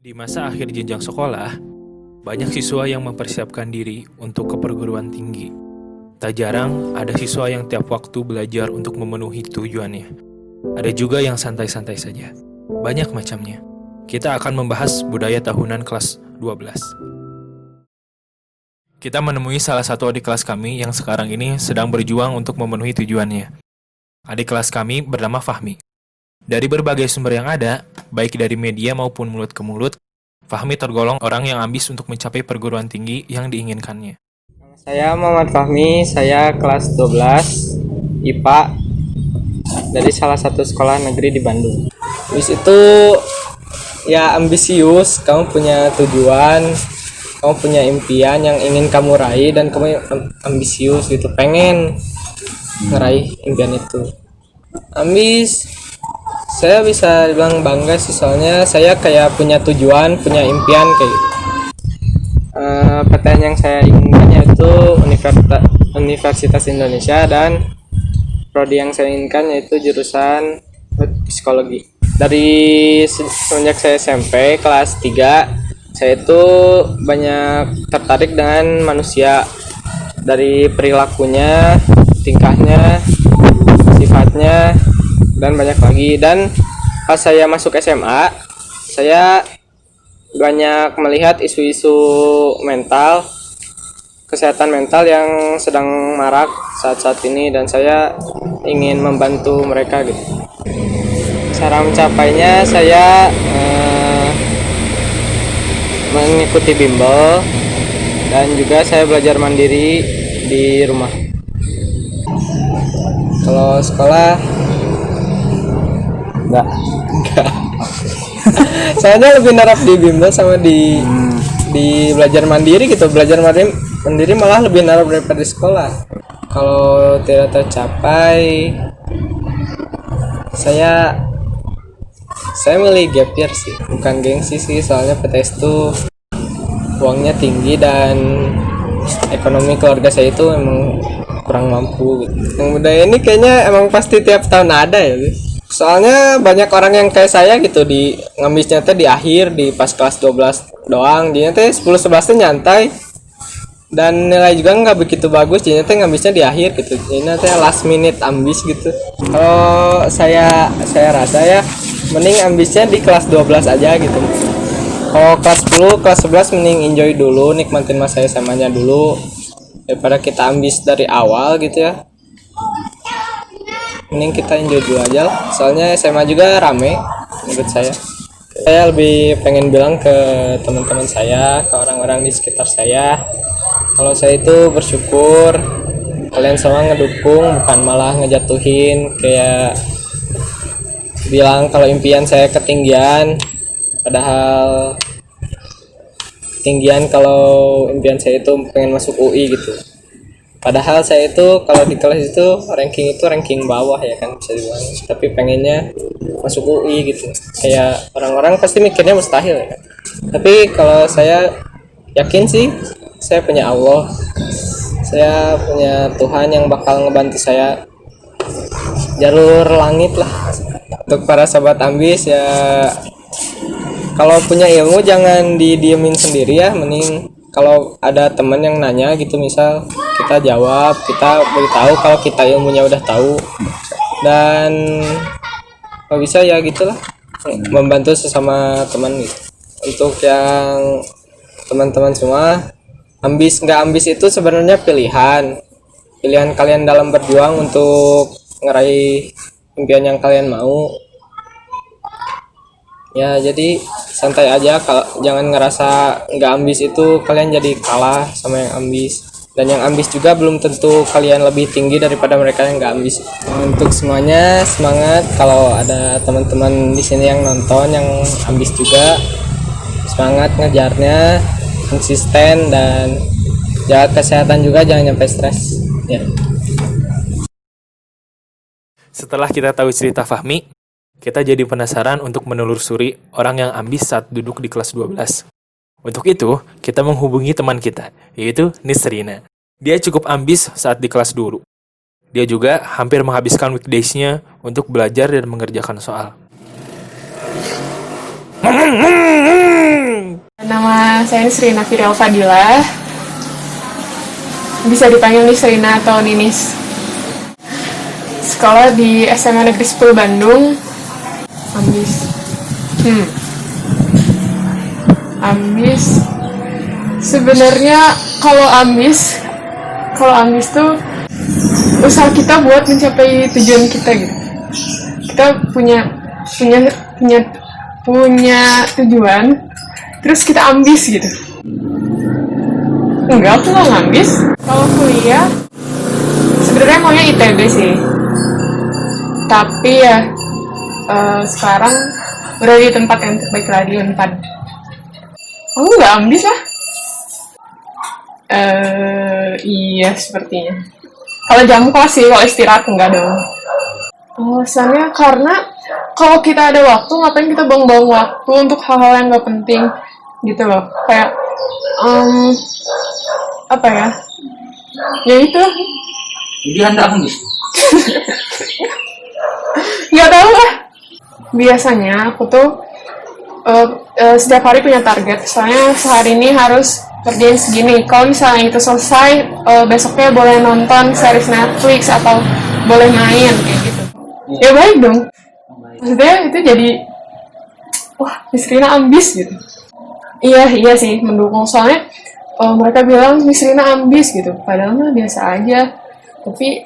Di masa akhir jenjang sekolah, banyak siswa yang mempersiapkan diri untuk ke perguruan tinggi. Tak jarang ada siswa yang tiap waktu belajar untuk memenuhi tujuannya. Ada juga yang santai-santai saja. Banyak macamnya. Kita akan membahas budaya tahunan kelas 12. Kita menemui salah satu adik kelas kami yang sekarang ini sedang berjuang untuk memenuhi tujuannya. Adik kelas kami bernama Fahmi. Dari berbagai sumber yang ada, baik dari media maupun mulut ke mulut, Fahmi tergolong orang yang ambis untuk mencapai perguruan tinggi yang diinginkannya. Saya Muhammad Fahmi, saya kelas 12 IPA dari salah satu sekolah negeri di Bandung. Habis itu ya ambisius, kamu punya tujuan, kamu punya impian yang ingin kamu raih dan kamu ambisius gitu, pengen ngeraih impian itu. Ambis, saya bisa bilang bangga sih soalnya saya kayak punya tujuan, punya impian kayak PTN yang saya inginkan yaitu Universitas Indonesia dan prodi yang saya inginkan yaitu jurusan psikologi. Dari semenjak saya SMP kelas 3, saya itu banyak tertarik dengan manusia, dari perilakunya, tingkahnya, sifatnya, dan banyak lagi. Dan pas saya masuk SMA, saya banyak melihat isu-isu mental, kesehatan mental yang sedang marak saat-saat ini, dan saya ingin membantu mereka gitu. Cara mencapainya saya mengikuti bimbel dan juga saya belajar mandiri di rumah. Kalau sekolah enggak. Soalnya lebih nerap di bimbel sama di belajar mandiri gitu. Belajar mandiri malah lebih nerap daripada di sekolah. Kalau tidak tercapai, saya milih gap year sih, bukan gengsi sih, soalnya PTS tuh uangnya tinggi dan ekonomi keluarga saya itu emang kurang mampu gitu. Yang budaya ini kayaknya emang pasti tiap tahun ada ya. Soalnya banyak orang yang kayak saya gitu di ngambisnya teh di akhir, di pas kelas 12 doang. Jadinya teh 10 11 teh nyantai. Dan nilai juga nggak begitu bagus, jadinya teh ngambisnya di akhir gitu. Jadinya teh last minute ambis gitu. Kalau saya rasa ya mending ambisnya di kelas 12 aja gitu. Kalau kelas 10, kelas 11 mending enjoy dulu, nikmatin masa SMA-nya dulu daripada kita ambis dari awal gitu ya. Mending kita enjoy dulu aja lah, soalnya SMA juga rame menurut saya. Saya lebih pengen bilang ke teman-teman saya, ke orang-orang di sekitar saya, kalau saya itu bersyukur kalian semua ngedukung, bukan malah ngejatuhin, kayak bilang kalau impian saya ketinggian, padahal ketinggian kalau impian saya itu pengen masuk UI gitu. Padahal saya itu kalau di kelas itu ranking bawah ya kan, bisa dibilang, tapi pengennya masuk UI gitu. Kayak orang-orang pasti mikirnya mustahil ya kan. Tapi kalau saya yakin sih, saya punya Allah, saya punya Tuhan yang bakal ngebantu saya jalur langit lah. Untuk para sahabat ambis ya, kalau punya ilmu jangan didiemin sendiri ya, mending kalau ada teman yang nanya gitu, misal kita jawab, kita beritahu kalau kita ilmunya udah tahu, dan kalau bisa ya gitulah, membantu sesama teman gitu. Untuk yang teman-teman semua, ambis nggak ambis itu sebenarnya pilihan kalian dalam berjuang untuk ngeraih impian yang kalian mau ya. Jadi santai aja, kalau jangan ngerasa nggak ambis itu kalian jadi kalah sama yang ambis, dan yang ambis juga belum tentu kalian lebih tinggi daripada mereka yang nggak ambis. Untuk semuanya semangat, kalau ada teman-teman di sini yang nonton yang ambis juga, semangat ngejarnya, konsisten, dan jaga kesehatan juga, jangan sampai stres ya. Setelah kita tahu cerita Fahmi, kita jadi penasaran untuk menelusuri orang yang ambis saat duduk di kelas 12. Untuk itu, kita menghubungi teman kita, yaitu Nisrina. Dia cukup ambis saat di kelas dulu. Dia juga hampir menghabiskan weekdays-nya untuk belajar dan mengerjakan soal. Nama saya Nisrina Firial Fadila, bisa dipanggil Nisrina atau Ninis. Sekolah di SMA Negeri 10 Bandung. Ambis. Ambis. Sebenarnya kalau ambis tuh usaha kita buat mencapai tujuan kita gitu. Kita punya tujuan, terus kita ambis gitu. Enggak, aku nggak ngambis. Kalau kuliah, sebenarnya maunya ITB sih. Tapi ya sekarang udah di tempat yang terbaik lagi, Unpad. Aku nggak ambis lah. Iya sepertinya. Kalau jam kos sih, kalau istirahat enggak dong. Alasannya karena kalau kita ada waktu, ngapain kita buang-buang waktu untuk hal-hal yang nggak penting gitu loh. Kayak apa ya? Ya itu. Jadi Anda ambis? Nggak tahu lah. Biasanya aku tuh setiap hari punya target. Soalnya sehari ini harus kerjain segini. Kalau misalnya itu selesai, besoknya boleh nonton series Netflix atau boleh main kayak gitu. Ya baik dong. Maksudnya itu jadi, wah, Nisrina ambis gitu. Iya sih, mendukung. Soalnya mereka bilang Nisrina ambis gitu. Padahal mah biasa aja. Tapi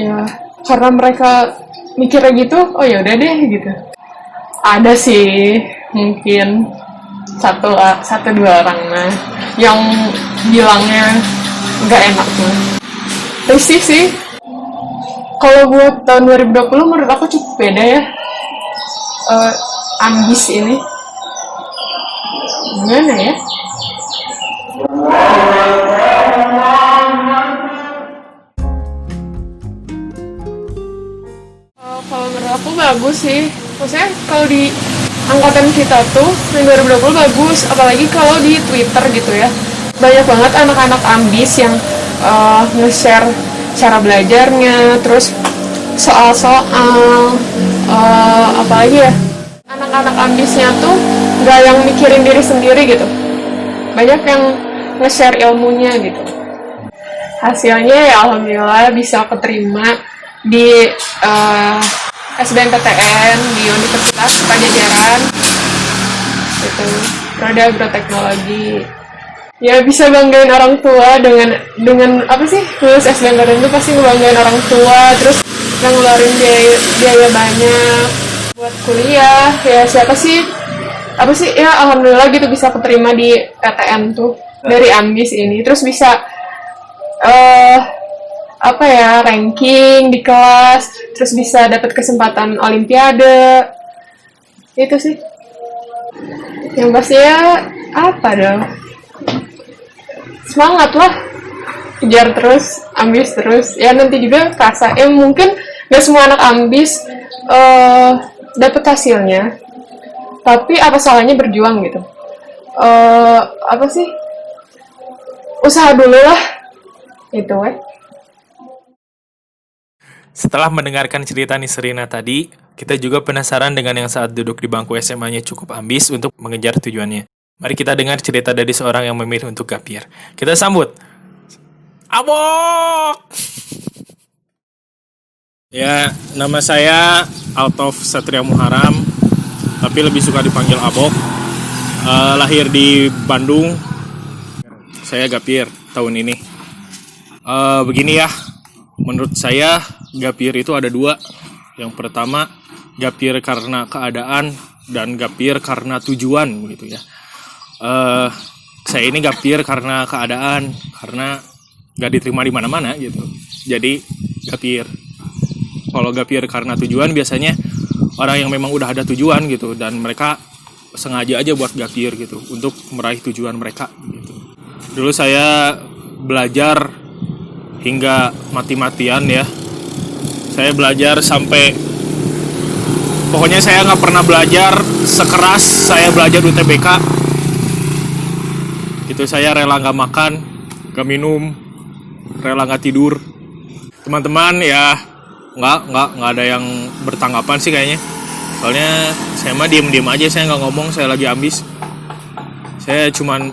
ya karena mereka mikirnya gitu, oh ya udah deh gitu. Ada sih mungkin satu dua orang yang bilangnya nggak enak tuh. Risih sih. Kalau buat tahun 2020 menurut aku cukup beda ya. Ambis ini gimana ya? Kalau menurut aku bagus sih. Maksudnya kalau di angkatan kita tuh yang 2020 bagus, apalagi kalau di Twitter gitu ya. Banyak banget anak-anak ambis yang nge-share cara belajarnya, terus soal-soal apalagi ya. Anak-anak ambisnya tuh nggak yang mikirin diri sendiri gitu. Banyak yang nge-share ilmunya gitu. Hasilnya ya alhamdulillah bisa keterima di SBMPTN di Universitas Pajajaran gitu, Prodi Agroteknologi. Ya bisa banggain orang tua dengan apa sih, lulus SBMPTN itu pasti ngebanggain orang tua, terus yang ngeluarin biaya banyak buat kuliah. Ya siapa sih, apa sih ya, alhamdulillah gitu bisa keterima di PTN tuh dari ambis ini, terus bisa apa ya, ranking di kelas, terus bisa dapat kesempatan olimpiade. Itu sih yang pasti ya, apa dong, semangat lah, kejar terus, ambis terus ya. Nanti juga kerasa ya, mungkin gak semua anak ambis dapat hasilnya, tapi apa salahnya berjuang gitu. Apa sih, usaha dulu lah itu Setelah mendengarkan cerita Nisrina tadi, kita juga penasaran dengan yang saat duduk di bangku SMA-nya cukup ambis untuk mengejar tujuannya. Mari kita dengar cerita dari seorang yang memilih untuk gap year. Kita sambut Abok! Ya, nama saya Altof Satria Muharam, tapi lebih suka dipanggil Abok. Lahir di Bandung. Saya gap year tahun ini. Begini ya, menurut saya gap year itu ada dua. Yang pertama, gap year karena keadaan, dan gap year karena tujuan gitu ya. Saya ini gap year karena keadaan, karena gak diterima di mana-mana gitu. Jadi gap year. Kalau gap year karena tujuan, biasanya orang yang memang udah ada tujuan gitu, dan mereka sengaja aja buat gap year gitu untuk meraih tujuan mereka gitu. Dulu saya belajar hingga mati-matian ya. Saya belajar sampai, pokoknya saya nggak pernah belajar sekeras saya belajar UTBK. Itu saya rela nggak makan, nggak minum, rela nggak tidur. Teman-teman ya nggak ada yang bertanggapan sih kayaknya. Soalnya saya mah diem aja, saya nggak ngomong, saya lagi ambis. Saya cuman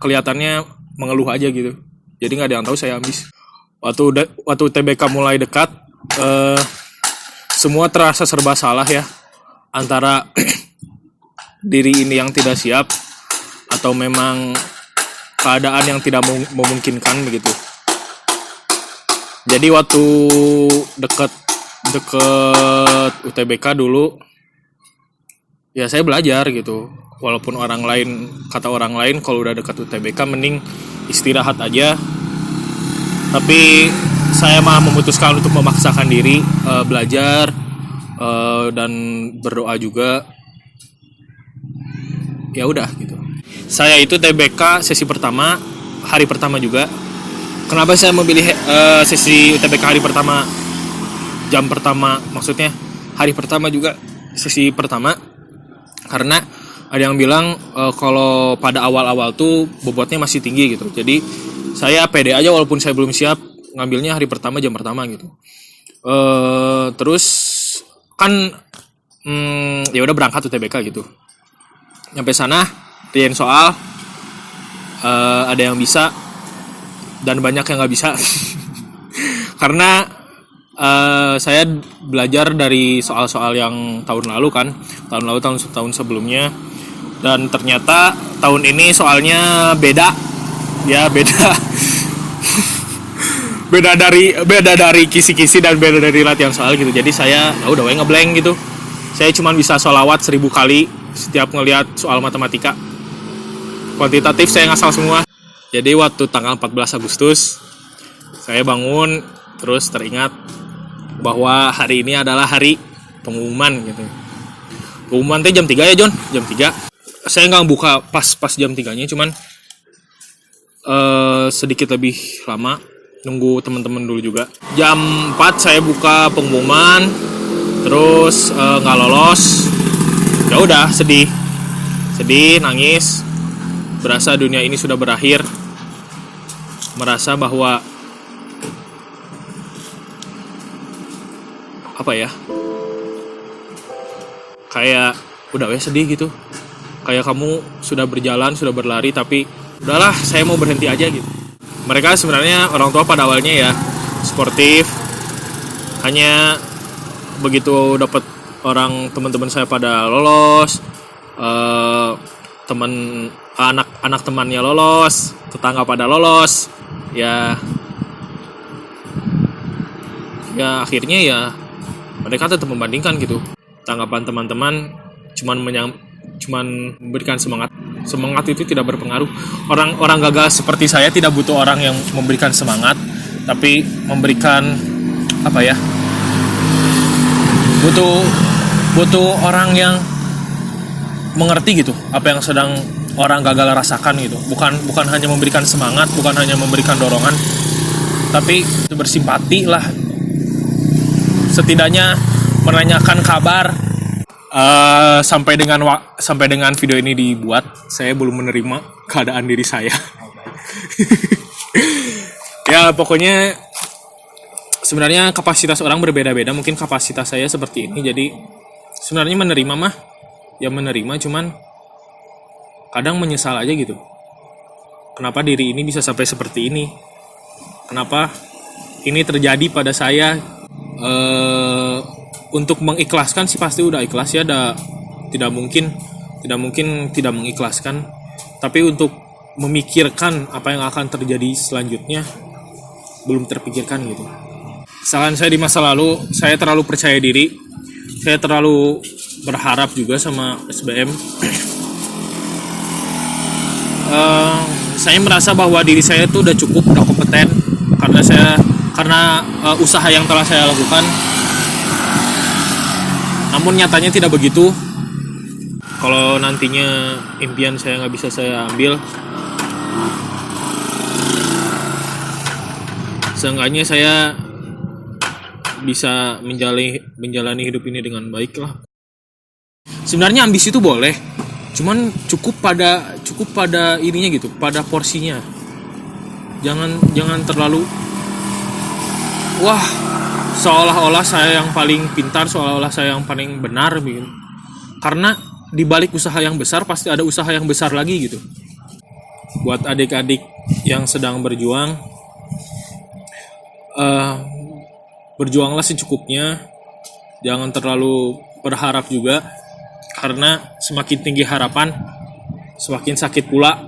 kelihatannya mengeluh aja gitu. Jadi nggak ada yang tahu saya ambis. Waktu TBK mulai dekat, semua terasa serba salah ya. Antara diri ini yang tidak siap atau memang keadaan yang tidak memungkinkan begitu. Jadi waktu deket UTBK dulu, ya saya belajar gitu. Walaupun kata orang lain kalau udah dekat UTBK mending istirahat aja. Tapi saya malah memutuskan untuk memaksakan diri belajar dan berdoa juga. Ya udah gitu. Saya itu TBK sesi pertama, hari pertama juga. Kenapa saya memilih sesi UTBK hari pertama, jam pertama, maksudnya hari pertama juga sesi pertama? Karena ada yang bilang kalau pada awal-awal tuh bobotnya masih tinggi gitu. Jadi saya pede aja walaupun saya belum siap, ngambilnya hari pertama jam pertama gitu. Terus kan ya udah berangkat UTBK gitu. Nyampe sana, kerjain soal, ada yang bisa dan banyak yang nggak bisa. Karena saya belajar dari soal-soal yang tahun lalu kan, tahun sebelumnya, dan ternyata tahun ini soalnya beda, ya beda. beda dari kisi-kisi dan beda dari latihan soal gitu. Jadi saya ya udah ngeblank gitu. Saya cuma bisa sholawat 1000 kali setiap ngelihat soal matematika. Kuantitatif saya ngasal semua. Jadi waktu tanggal 14 Agustus saya bangun terus teringat bahwa hari ini adalah hari pengumuman gitu. Pengumuman teh jam 3 ya John, jam 3. Saya nggak buka pas jam 3-nya, cuman sedikit lebih lama nunggu teman-teman dulu juga. Jam 4 saya buka pengumuman, terus nggak lolos. Ya udah sedih, nangis, berasa dunia ini sudah berakhir, merasa bahwa apa ya, kayak udah sedih gitu, kayak kamu sudah berjalan, sudah berlari, tapi udahlah saya mau berhenti aja gitu. Mereka sebenarnya orang tua pada awalnya ya sportif, hanya begitu dapat teman-teman saya pada lolos, anak temannya lolos, tetangga pada lolos, ya akhirnya ya mereka tetap membandingkan gitu. Tanggapan teman-teman cuman memberikan semangat itu tidak berpengaruh. Orang gagal seperti saya tidak butuh orang yang memberikan semangat, tapi memberikan apa ya, butuh orang yang mengerti gitu apa yang sedang orang gagal rasakan gitu. Bukan hanya memberikan semangat, bukan hanya memberikan dorongan, tapi bersimpati lah, setidaknya menanyakan kabar. Sampai dengan video ini dibuat, saya belum menerima keadaan diri saya. Ya pokoknya sebenarnya kapasitas orang berbeda-beda. Mungkin kapasitas saya seperti ini, jadi sebenarnya menerima mah ya menerima, cuman kadang menyesal aja gitu. Kenapa diri ini bisa sampai seperti ini? Kenapa ini terjadi pada saya? Untuk mengikhlaskan sih pasti udah ikhlas ya, tidak mungkin tidak mengikhlaskan. Tapi untuk memikirkan apa yang akan terjadi selanjutnya belum terpikirkan gitu. Kesalahan saya di masa lalu, saya terlalu percaya diri, saya terlalu berharap juga sama SBM. Saya merasa bahwa diri saya itu udah cukup, udah kompeten karena usaha yang telah saya lakukan. Namun nyatanya tidak begitu. Kalau nantinya impian saya nggak bisa saya ambil, seenggaknya saya bisa menjalani hidup ini dengan baik lah. Sebenarnya ambisi itu boleh, cuman cukup pada ininya gitu, pada porsinya. Jangan terlalu seolah-olah saya yang paling pintar, seolah-olah saya yang paling benar gitu. Karena di balik usaha yang besar pasti ada usaha yang besar lagi gitu. Buat adik-adik yang sedang berjuang, berjuanglah secukupnya, jangan terlalu berharap juga, karena semakin tinggi harapan, semakin sakit pula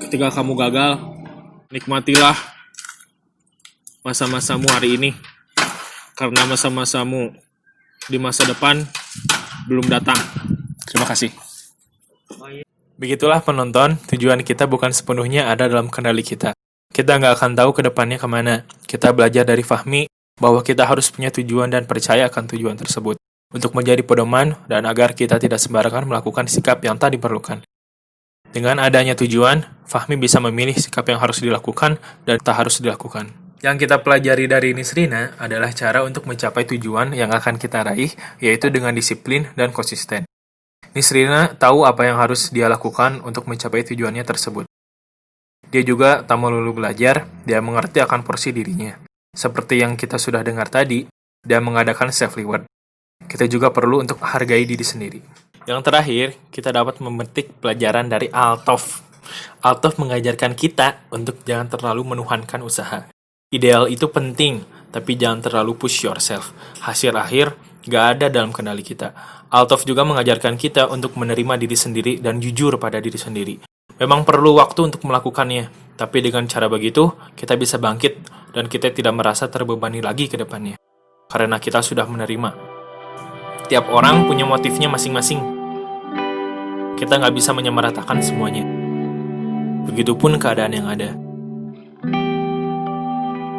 ketika kamu gagal. Nikmatilah masa-masamu hari ini, karena masa-masamu di masa depan belum datang. Terima kasih. Begitulah penonton, tujuan kita bukan sepenuhnya ada dalam kendali kita. Kita nggak akan tahu ke depannya kemana. Kita belajar dari Fahmi bahwa kita harus punya tujuan dan percaya akan tujuan tersebut untuk menjadi pedoman dan agar kita tidak sembarangan melakukan sikap yang tak diperlukan. Dengan adanya tujuan, Fahmi bisa memilih sikap yang harus dilakukan dan tak harus dilakukan. Yang kita pelajari dari Nisrina adalah cara untuk mencapai tujuan yang akan kita raih, yaitu dengan disiplin dan konsisten. Nisrina tahu apa yang harus dia lakukan untuk mencapai tujuannya tersebut. Dia juga tak melulu belajar, dia mengerti akan porsi dirinya. Seperti yang kita sudah dengar tadi, dia mengadakan self-reward. Kita juga perlu untuk menghargai diri sendiri. Yang terakhir, kita dapat memetik pelajaran dari Althoff. Althoff mengajarkan kita untuk jangan terlalu menuhankan usaha. Ideal itu penting, tapi jangan terlalu push yourself. Hasil akhir gak ada dalam kendali kita. Althoff juga mengajarkan kita untuk menerima diri sendiri dan jujur pada diri sendiri. Memang perlu waktu untuk melakukannya, tapi dengan cara begitu, kita bisa bangkit dan kita tidak merasa terbebani lagi ke depannya. Karena kita sudah menerima. Tiap orang punya motifnya masing-masing. Kita nggak bisa menyamaratakan semuanya. Begitupun keadaan yang ada.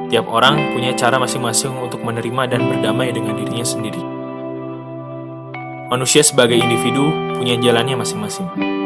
Tiap orang punya cara masing-masing untuk menerima dan berdamai dengan dirinya sendiri. Manusia sebagai individu punya jalannya masing-masing.